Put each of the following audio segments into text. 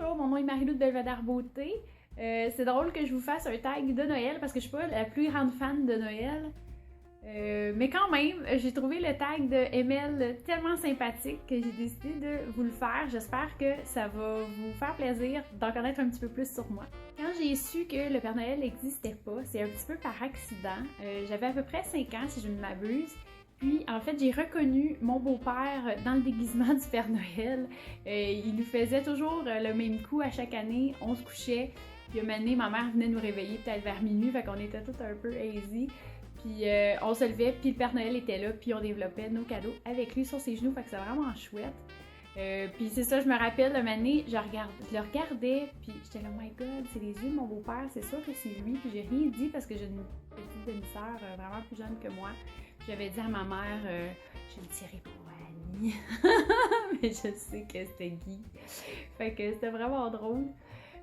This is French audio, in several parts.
Bonjour, mon nom est Marie-Lou de Belvedere Beauté. C'est drôle que je vous fasse un tag de Noël parce que je suis pas la plus grande fan de Noël. Mais quand même, j'ai trouvé le tag de ML tellement sympathique que j'ai décidé de vous le faire. J'espère que ça va vous faire plaisir d'en connaître un petit peu plus sur moi. Quand j'ai su que le Père Noël n'existait pas, c'est un petit peu par accident. J'avais à peu près 5 ans si je ne m'abuse. Puis, en fait, j'ai reconnu mon beau-père dans le déguisement du Père Noël. Il nous faisait toujours le même coup à chaque année. On se couchait. Puis, une année, ma mère venait nous réveiller peut-être vers minuit. Fait qu'on était tous un peu hazy. Puis, on se levait. Puis, le Père Noël était là. Puis, on développait nos cadeaux avec lui sur ses genoux. Fait que c'est vraiment chouette. Puis, c'est ça, je me rappelle, une année, je le regardais. Puis, j'étais là, oh my god, c'est les yeux de mon beau-père. C'est sûr que c'est lui. Puis, j'ai rien dit parce que j'ai une petite demi-sœur vraiment plus jeune que moi. J'avais dit à ma mère, je le dirai pour Annie, mais je sais que c'était Guy. Fait que c'était vraiment drôle.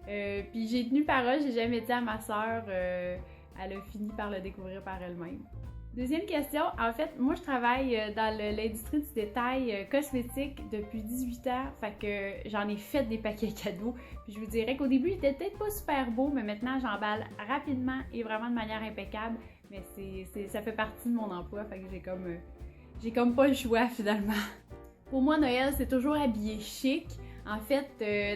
Puis j'ai tenu parole, j'ai jamais dit à ma sœur, elle a fini par le découvrir par elle-même. Deuxième question, en fait, moi je travaille dans l'industrie du détail cosmétique depuis 18 ans, fait que j'en ai fait des paquets cadeaux. Puis je vous dirais qu'au début, il était peut-être pas super beau, mais maintenant j'emballe rapidement et vraiment de manière impeccable. Mais ça fait partie de mon emploi, fait que j'ai comme pas le choix finalement. Pour moi, Noël, c'est toujours habillé chic. En fait,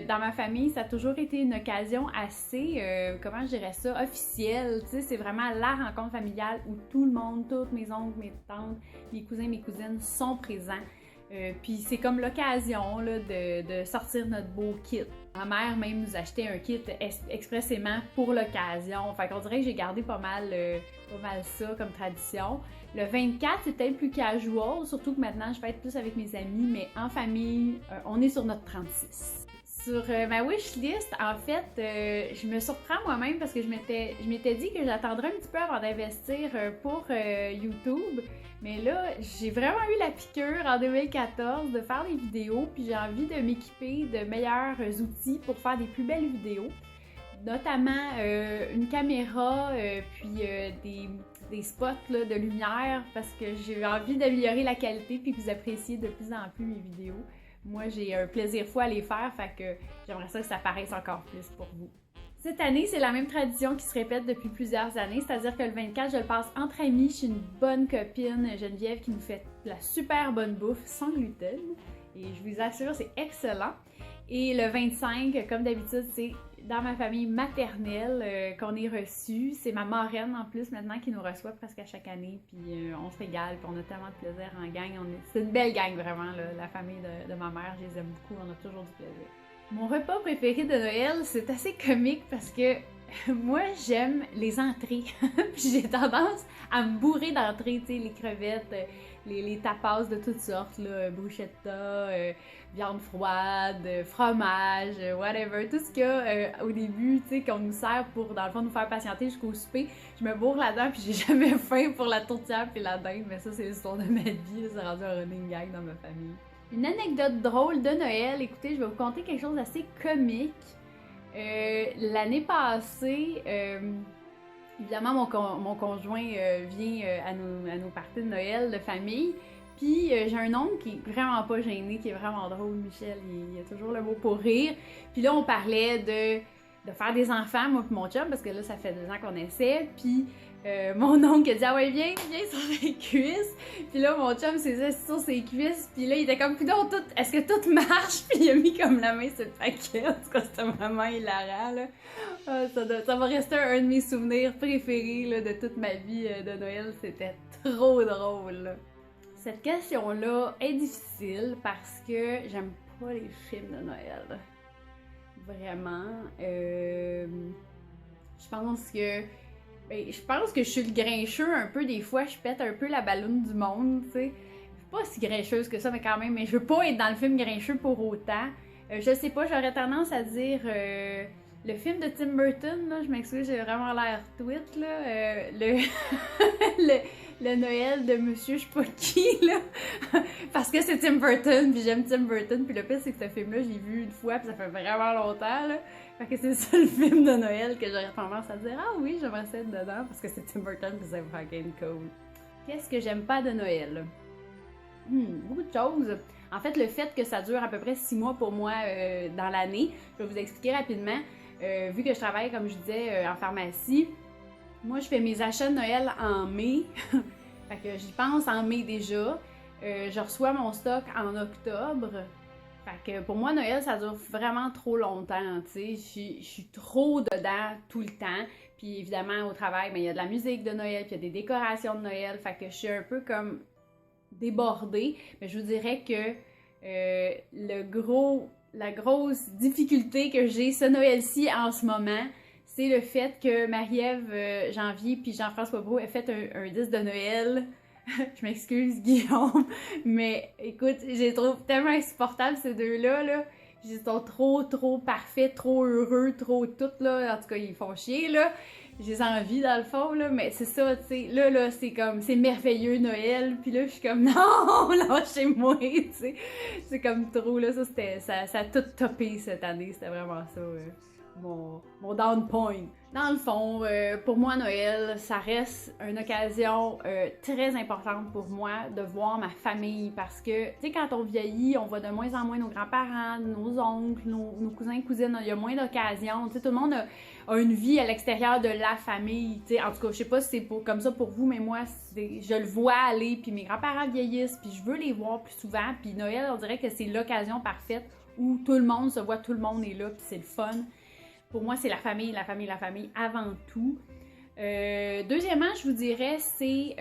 dans ma famille, ça a toujours été une occasion assez, comment je dirais ça, officielle. Tu sais, c'est vraiment la rencontre familiale où tout le monde, tous mes oncles, mes tantes, mes cousins, mes cousines sont présents. Puis c'est comme l'occasion là, de sortir notre beau kit. Ma mère même nous achetait un kit expressément pour l'occasion. Fait qu'on dirait que j'ai gardé pas mal ça comme tradition. Le 24, c'est peut-être plus casual, surtout que maintenant je fête plus avec mes amis, mais en famille, on est sur notre 36. Sur ma wishlist, en fait, je me surprends moi-même parce que je m'étais dit que j'attendrais un petit peu avant d'investir pour YouTube. Mais là, j'ai vraiment eu la piqûre en 2014 de faire des vidéos, puis j'ai envie de m'équiper de meilleurs outils pour faire des plus belles vidéos. Notamment une caméra, puis des spots là, de lumière, parce que j'ai envie d'améliorer la qualité puis que vous appréciez de plus en plus mes vidéos. Moi, j'ai un plaisir fou à les faire, fait que j'aimerais ça que ça paraisse encore plus pour vous. Cette année, c'est la même tradition qui se répète depuis plusieurs années, c'est-à-dire que le 24, je le passe entre amis chez une bonne copine, Geneviève, qui nous fait de la super bonne bouffe sans gluten. Et je vous assure, c'est excellent. Et le 25, comme d'habitude, c'est dans ma famille maternelle qu'on est reçu. C'est ma marraine en plus maintenant qui nous reçoit presque à chaque année. Puis on se régale, puis on a tellement de plaisir en gang. C'est une belle gang vraiment, là, la famille de ma mère. Je les aime beaucoup, on a toujours du plaisir. Mon repas préféré de Noël, c'est assez comique parce que moi, j'aime les entrées. Puis j'ai tendance à me bourrer d'entrées, tu sais, les crevettes, les tapas de toutes sortes, là, bruschetta, viande froide, fromage, whatever. Tout ce qu'il y a au début, tu sais, qu'on nous sert pour, dans le fond, nous faire patienter jusqu'au souper. Je me bourre là-dedans, puis j'ai jamais faim pour la tourtière puis la dinde. Mais ça, c'est l'histoire de ma vie, c'est rendu un running gag dans ma famille. Une anecdote drôle de Noël, écoutez, je vais vous conter quelque chose d'assez comique. L'année passée, évidemment, mon conjoint vient à nos parties de Noël de famille. Puis j'ai un oncle qui est vraiment pas gêné, qui est vraiment drôle, Michel, il a toujours le mot pour rire. Puis là, on parlait de faire des enfants, moi et mon chum, parce que là, ça fait 2 ans qu'on essaie. Puis mon oncle a dit « Ah ouais, viens sur les cuisses! » Puis là, mon chum s'est assis sur ses cuisses, puis là, il était comme « Coudonc, est-ce que tout marche? » Puis il a mis comme la main sur le paquet. En tout cas, c'était vraiment hilarant, là. Ça va rester un de mes souvenirs préférés là, de toute ma vie de Noël. C'était trop drôle, là. Cette question-là est difficile parce que j'aime pas les films de Noël. Vraiment. Je pense que je suis le grincheux un peu. Des fois, je pète un peu la balloune du monde, tu sais. Je suis pas si grincheuse que ça, mais quand même. Mais je veux pas être dans le film grincheux pour autant. Je sais pas, j'aurais tendance à dire... le film de Tim Burton, là, je m'excuse, j'ai vraiment l'air tweet, là. Le Noël de Monsieur je sais pas qui, là. Parce que c'est Tim Burton, puis j'aime Tim Burton. Puis le pire, c'est que ce film-là, j'ai vu une fois, puis ça fait vraiment longtemps, là. Fait que c'est ça le film de Noël que j'aurais tendance à dire « Ah oui, j'aimerais ça être dedans, parce que c'est Tim Burton, puis c'est fucking cool. » Qu'est-ce que j'aime pas de Noël? Beaucoup de choses. En fait, le fait que ça dure à peu près 6 mois pour moi dans l'année, je vais vous expliquer rapidement. Vu que je travaille, comme je disais, en pharmacie, moi, je fais mes achats de Noël en mai. Fait que j'y pense en mai déjà. Je reçois mon stock en octobre. Fait que pour moi, Noël, ça dure vraiment trop longtemps, tu sais. Je suis trop dedans tout le temps. Puis évidemment, au travail, il y a de la musique de Noël, puis il y a des décorations de Noël. Fait que je suis un peu comme débordée. Mais je vous dirais que la grosse difficulté que j'ai ce Noël-ci en ce moment, c'est le fait que Marie-Ève Janvier puis Jean-François Brault aient fait un disque de Noël. Je m'excuse, Guillaume, mais écoute, je les trouve tellement insupportables, ces deux-là, là. Ils sont trop parfaits, trop heureux, trop tout, là. En tout cas, ils font chier, là. J'ai envie, dans le fond, là, mais c'est ça, tu sais. Là, c'est comme, c'est merveilleux, Noël, puis là, je suis comme, non, lâchez-moi, tu sais. C'est comme trop, là, ça a tout topé cette année, c'était vraiment ça, mon down point. Dans le fond, pour moi, Noël, ça reste une occasion très importante pour moi de voir ma famille parce que, tu sais, quand on vieillit, on voit de moins en moins nos grands-parents, nos oncles, nos cousins, cousines, il y a moins d'occasions. Tu sais, tout le monde a une vie à l'extérieur de la famille. Tu sais, en tout cas, je sais pas si c'est comme ça pour vous, mais moi, je le vois aller, puis mes grands-parents vieillissent, puis je veux les voir plus souvent. Puis Noël, on dirait que c'est l'occasion parfaite où tout le monde se voit, tout le monde est là, puis c'est le fun. Pour moi, c'est la famille avant tout. Deuxièmement, je vous dirais, c'est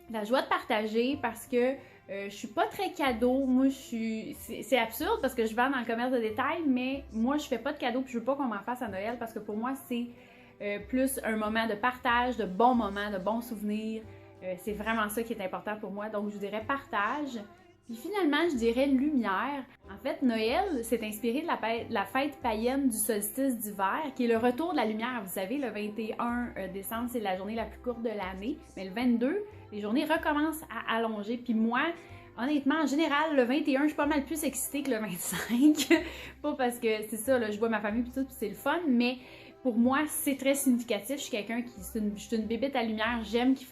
la joie de partager parce que je suis pas très cadeau. Moi, c'est absurde parce que je vends dans le commerce de détail, mais moi, je fais pas de cadeaux puis je veux pas qu'on m'en fasse à Noël parce que pour moi, c'est plus un moment de partage, de bons moments, de bons souvenirs. C'est vraiment ça qui est important pour moi. Donc, je dirais partage. Puis finalement, je dirais lumière. En fait, Noël s'est inspiré de la fête païenne du solstice d'hiver, qui est le retour de la lumière. Vous savez, le 21 décembre, c'est la journée la plus courte de l'année, mais le 22, les journées recommencent à allonger. Puis moi, honnêtement, en général, le 21, je suis pas mal plus excitée que le 25. Pas parce que c'est ça, là, je vois ma famille puis tout, puis c'est le fun, mais pour moi, c'est très significatif. Je suis quelqu'un je suis une bébête à lumière. J'aime qu'il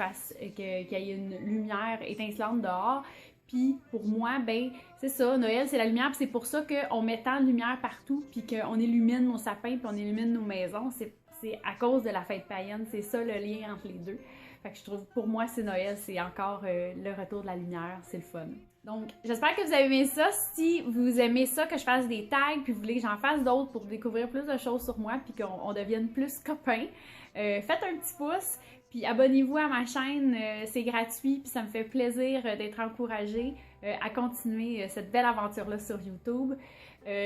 y ait une lumière étincelante dehors. Puis pour moi, ben c'est ça, Noël, c'est la lumière, puis c'est pour ça qu'on met tant de lumière partout, puis qu'on illumine nos sapins, puis on illumine nos maisons. C'est à cause de la fête païenne, c'est ça le lien entre les deux. Fait que je trouve, pour moi, c'est Noël, c'est encore le retour de la lumière, c'est le fun. Donc, j'espère que vous avez aimé ça. Si vous aimez ça, que je fasse des tags, puis vous voulez que j'en fasse d'autres pour découvrir plus de choses sur moi, puis qu'on devienne plus copains, faites un petit pouce. Puis abonnez-vous à ma chaîne, c'est gratuit, puis ça me fait plaisir d'être encouragée à continuer cette belle aventure-là sur YouTube.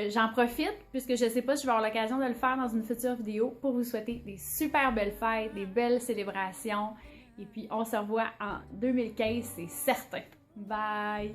J'en profite, puisque je ne sais pas si je vais avoir l'occasion de le faire dans une future vidéo, pour vous souhaiter des super belles fêtes, des belles célébrations. Et puis on se revoit en 2015, c'est certain. Bye!